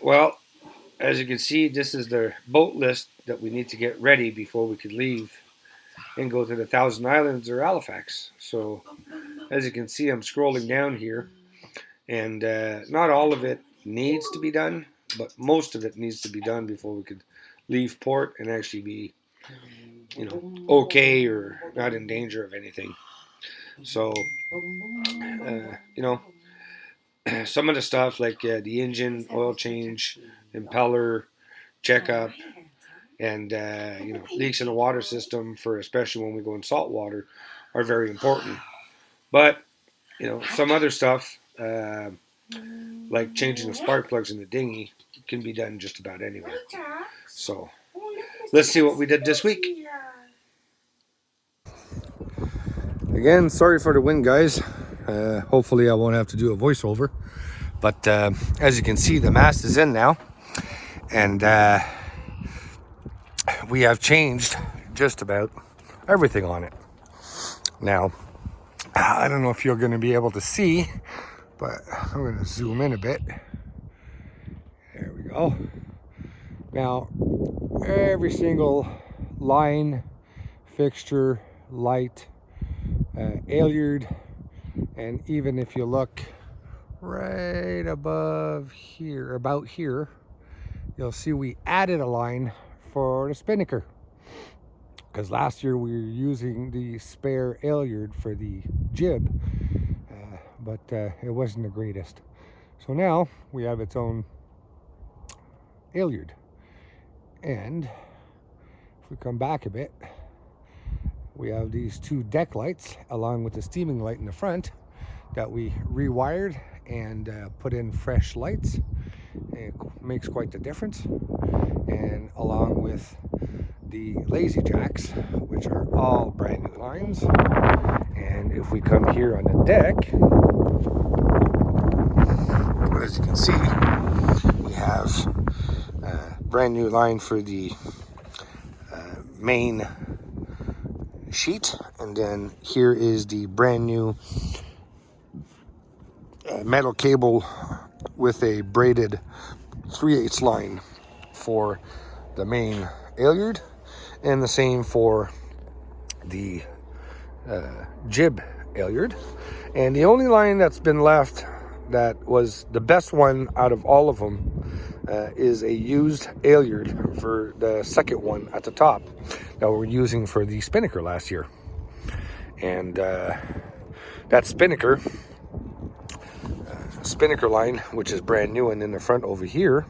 Well, as you can see, this is the boat list that we need to get ready before we could leave and go to the Thousand Islands or Halifax. So, as you can see, I'm scrolling down here, and not all of it needs to be done, but most of it needs to be done before we could leave port and actually be, okay or not in danger of anything. So, some of the stuff like the engine oil change, impeller checkup, and leaks in the water system for especially when we go in salt water are very important. But some other stuff like changing the spark plugs in the dinghy can be done just about anywhere. So let's see what we did this week. Again, sorry for the wind, guys. Hopefully I won't have to do a voiceover. But as you can see, the mast is in now. And we have changed just about everything on it. Now, I don't know if you're going to be able to see, but I'm going to zoom in a bit. There we go. Now, every single line, fixture, light, halyard, and even if you look right above here, about here, you'll see we added a line for the spinnaker. Because last year we were using the spare halyard for the jib, but it wasn't the greatest. So now we have its own halyard. And if we come back a bit, we have these two deck lights along with the steaming light in the front that we rewired and put in fresh lights. It makes quite the difference. And along with the lazy jacks, which are all brand new lines. And if we come here on the deck, as you can see, we have a brand new line for the main sheet, and then here is the brand new metal cable with a braided 3/8 line for the main halyard, and the same for the jib halyard. And the only line that's been left that was the best one out of all of them is a used halyard for the second one at the top that we're using for the spinnaker last year. And that spinnaker line, which is brand new and in the front over here,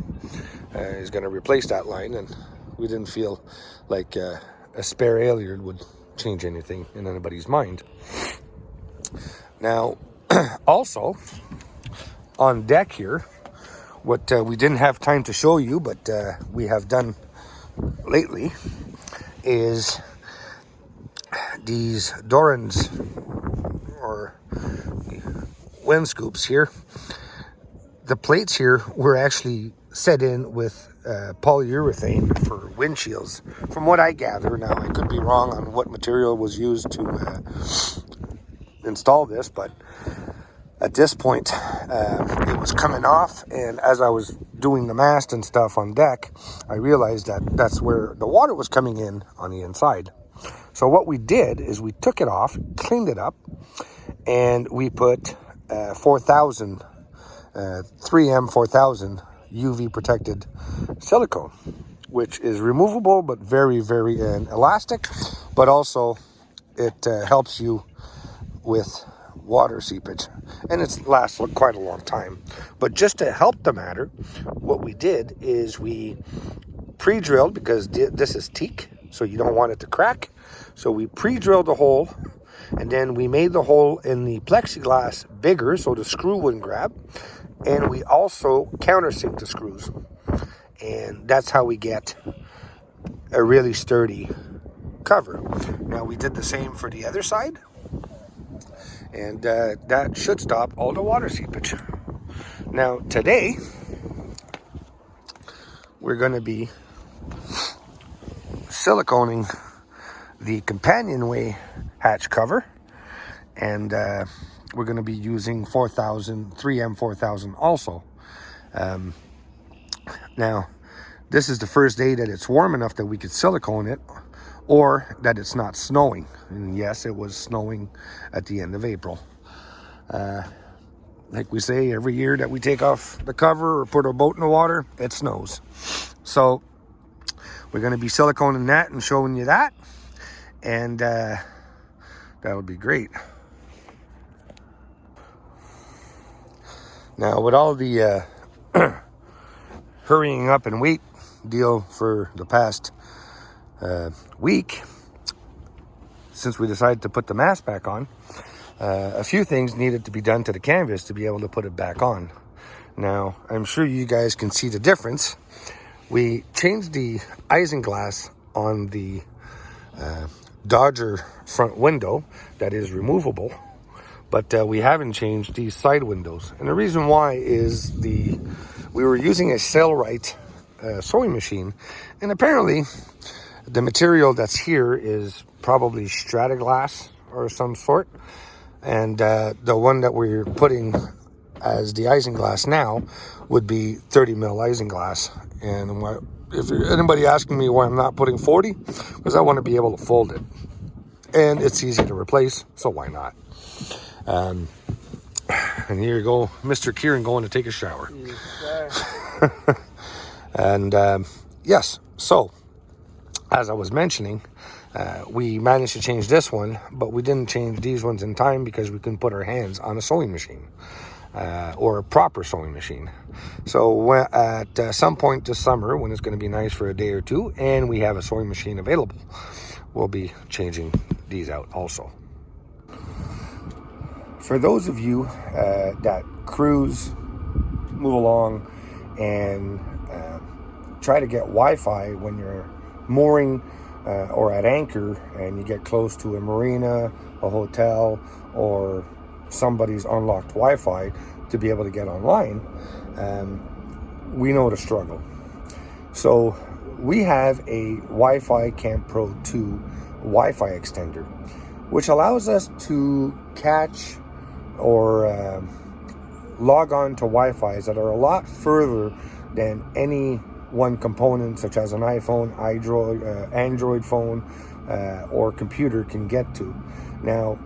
is going to replace that line, and we didn't feel like a spare halyard would change anything in anybody's mind. Now, also on deck here, what we didn't have time to show you, but we have done lately, is these Doran's or wind scoops here. The plates here were actually set in with polyurethane for windshields, from what I gather. Now, I could be wrong on what material was used to install this, but at this point, it was coming off, and as I was doing the mast and stuff on deck, I realized that that's where the water was coming in on the inside. So what we did is we took it off, cleaned it up, and we put 4,000 3M 4000 UV protected silicone, which is removable but very, very elastic, but also it helps you with water seepage, and it lasts quite a long time. But just to help the matter, what we did is we pre-drilled, because this is teak, so you don't want it to crack. So we pre-drilled a hole, and then we made the hole in the plexiglass bigger so the screw wouldn't grab. And we also countersink the screws. And that's how we get a really sturdy cover. Now, we did the same for the other side. And that should stop all the water seepage. Now, today, we're going to be siliconing the companionway hatch cover. And we're going to be using 3M 4000 also. Now, this is the first day that it's warm enough that we could silicone it, or that it's not snowing. And yes, it was snowing at the end of April. Like we say, every year that we take off the cover or put a boat in the water, it snows. So we're going to be siliconing that and showing you that. And that'll be great. Now, with all the hurrying up and wait deal for the past week, since we decided to put the mast back on, a few things needed to be done to the canvas to be able to put it back on. Now, I'm sure you guys can see the difference. We changed the isinglass on the Dodger front window that is removable, but we haven't changed these side windows. And the reason why is we were using a Sailrite sewing machine, and apparently the material that's here is probably Strataglass or some sort, and the one that we're putting as the isinglass now would be 30 mil isinglass. And if anybody asking me why I'm not putting 40, because I want to be able to fold it, and it's easy to replace, so why not? And here you go, Mr. Kieran going to take a shower. Yes, and yes, so as I was mentioning, we managed to change this one, but we didn't change these ones in time because we couldn't put our hands on a sewing machine, or a proper sewing machine. So at some point this summer, when it's going to be nice for a day or two and we have a sewing machine available, we'll be changing these out also. For those of you that cruise, move along, and try to get Wi-Fi when you're mooring or at anchor and you get close to a marina, a hotel, or somebody's unlocked Wi-Fi to be able to get online, we know the struggle. So we have a Wi-Fi Camp Pro 2 Wi-Fi extender, which allows us to catch or log on to Wi-Fi's that are a lot further than any one component, such as an iPhone, Android phone, or computer can get to. Now,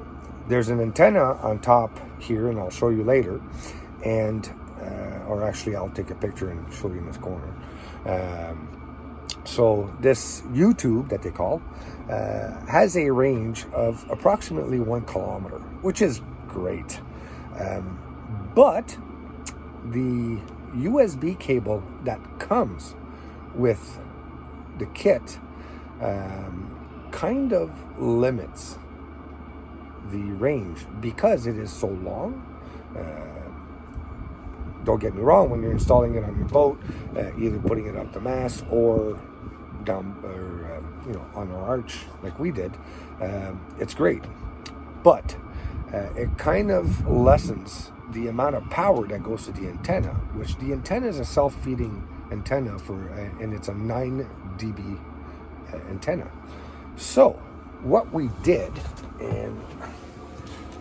there's an antenna on top here, and I'll show you later, and or actually I'll take a picture and show you in this corner. So this YouTube that they call has a range of approximately 1 kilometer, which is great. But the USB cable that comes with the kit kind of limits the range because it is so long. Don't get me wrong, when you're installing it on your boat, either putting it up the mast or down, or on our arch like we did, it's great. But it kind of lessens the amount of power that goes to the antenna, which the antenna is a self-feeding antenna and it's a 9 dB antenna. So what we did, and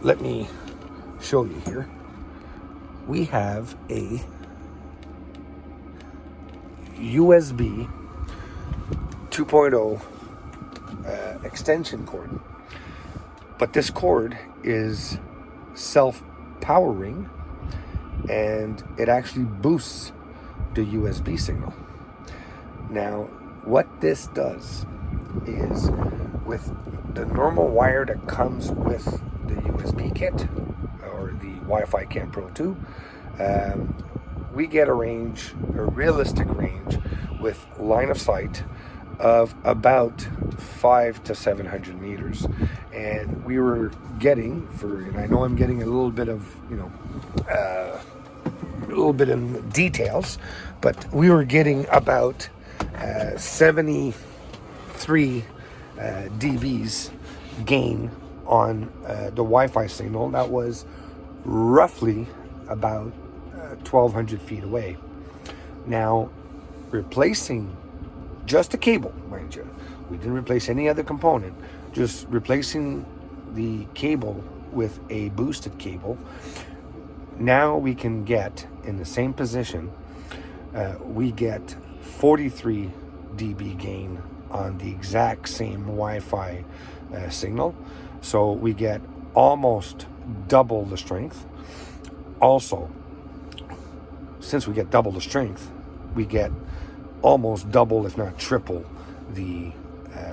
let me show you here, we have a USB 2.0 extension cord, but this cord is self-powering and it actually boosts the USB signal. Now, what this does is, with the normal wire that comes with the USB kit or the Wi-Fi Camp Pro 2, we get a realistic range with line of sight of about 500 to 700 meters. And we were getting, and I know I'm getting a little bit of, a little bit in details, but we were getting about 73 dBs gain on the Wi-Fi signal. That was roughly about 1,200 feet away. Now, replacing just the cable, mind you, we didn't replace any other component, just replacing the cable with a boosted cable, now we can get in the same position we get 43 dB gain on the exact same Wi-Fi signal. So we get almost double the strength. Also, since we get double the strength, we get almost double, if not triple, the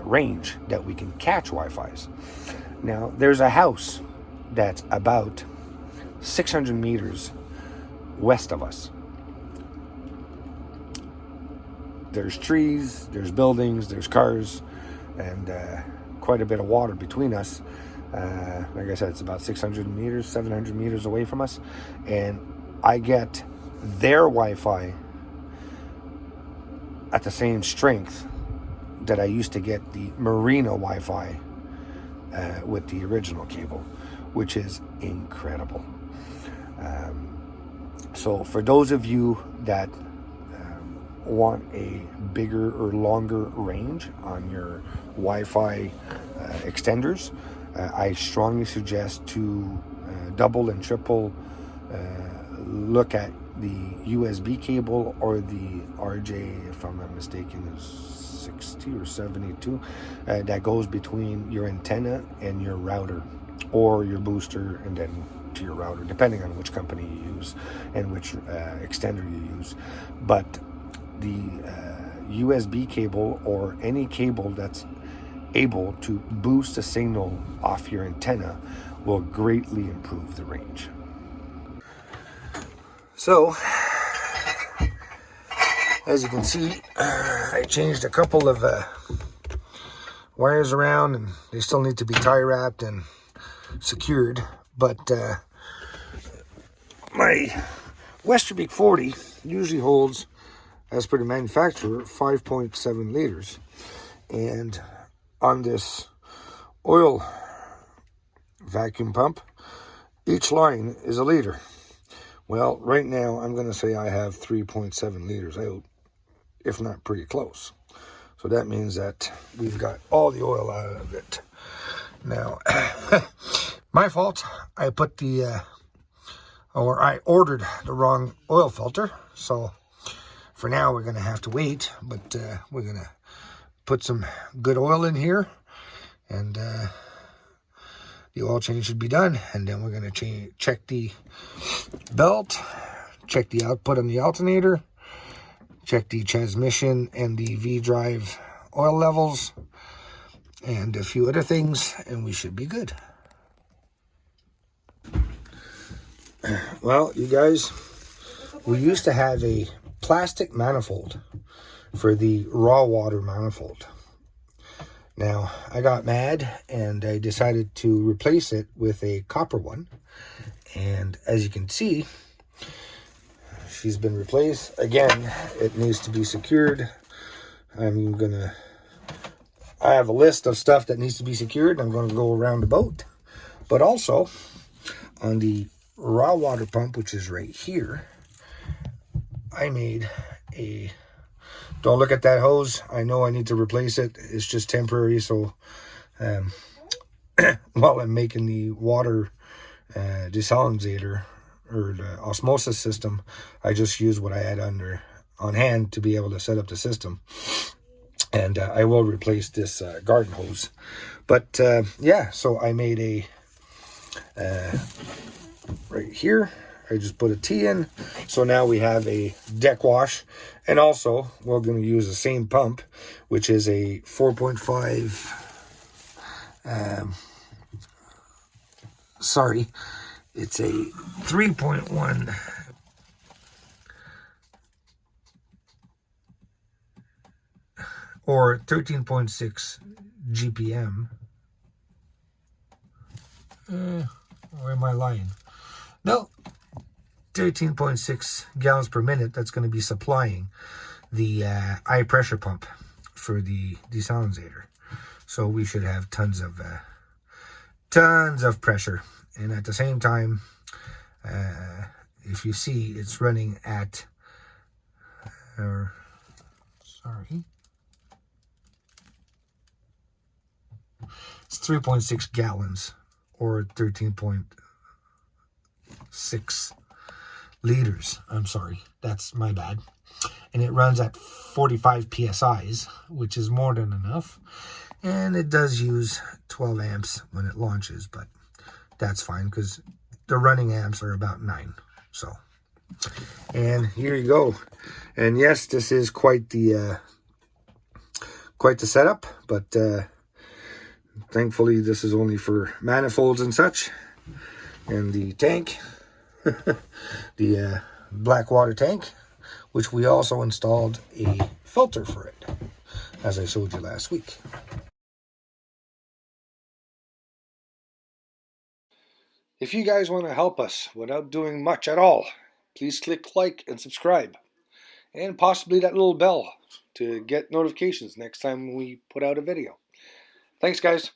range that we can catch Wi-Fi's. Now, there's a house that's about 600 meters west of us. There's trees, there's buildings, there's cars, and quite a bit of water between us. Like I said, it's about 600 meters, 700 meters away from us. And I get their Wi-Fi at the same strength that I used to get the Marina Wi-Fi with the original cable, which is incredible. So for those of you that want a bigger or longer range on your Wi-Fi extenders, I strongly suggest to double and triple look at the USB cable or the RJ, if I'm not mistaken, is 60 or 72, that goes between your antenna and your router, or your booster and then to your router, depending on which company you use and which extender you use. But the USB cable or any cable that's able to boost a signal off your antenna will greatly improve the range. So, as you can see, I changed a couple of wires around, and they still need to be tie wrapped and secured, but my Westerbeek 40 usually holds, as per the manufacturer, 5.7 liters, and on this oil vacuum pump, each line is a liter. Well, right now I'm going to say I have 3.7 liters out, if not pretty close. So that means that we've got all the oil out of it. Now, my fault. I put I ordered the wrong oil filter. So for now, we're going to have to wait. But we're going to put some good oil in here. And the oil change should be done. And then we're going to check the belt, check the output on the alternator, check the transmission and the V-drive oil levels, and a few other things, and we should be good. Well, you guys, we used to have a plastic manifold for the raw water manifold. Now, I got mad and I decided to replace it with a copper one. And as you can see, she's been replaced. Again, it needs to be secured. I have a list of stuff that needs to be secured. I'm going to go around the boat. But also, on the raw water pump, which is right here, I made a... Don't look at that hose. I know I need to replace it. It's just temporary. So while I'm making the water desalinizer or the osmosis system, I just use what I had on hand to be able to set up the system. And I will replace this garden hose. But yeah, so I made a right here. I just put a T in. So now we have a deck wash. And also, we're going to use the same pump, which is a 4.5. Sorry, it's a 3.1. Or 13.6 GPM. Where am I lying? No, 13.6 gallons per minute. That's going to be supplying the high pressure pump for the desalinizer. So we should have tons of pressure. And at the same time, if you see, it's running at, it's 3.6 gallons or 13.6 liters. I'm sorry, that's my bad. And it runs at 45 psi's, which is more than enough. And it does use 12 amps when it launches, but that's fine because the running amps are about 9. So, and here you go. And yes, this is quite the setup, but thankfully this is only for manifolds and such. And the tank, the black water tank, which we also installed a filter for it, as I showed you last week. If you guys want to help us without doing much at all, please click like and subscribe, and possibly that little bell to get notifications next time we put out a video. Thanks, guys.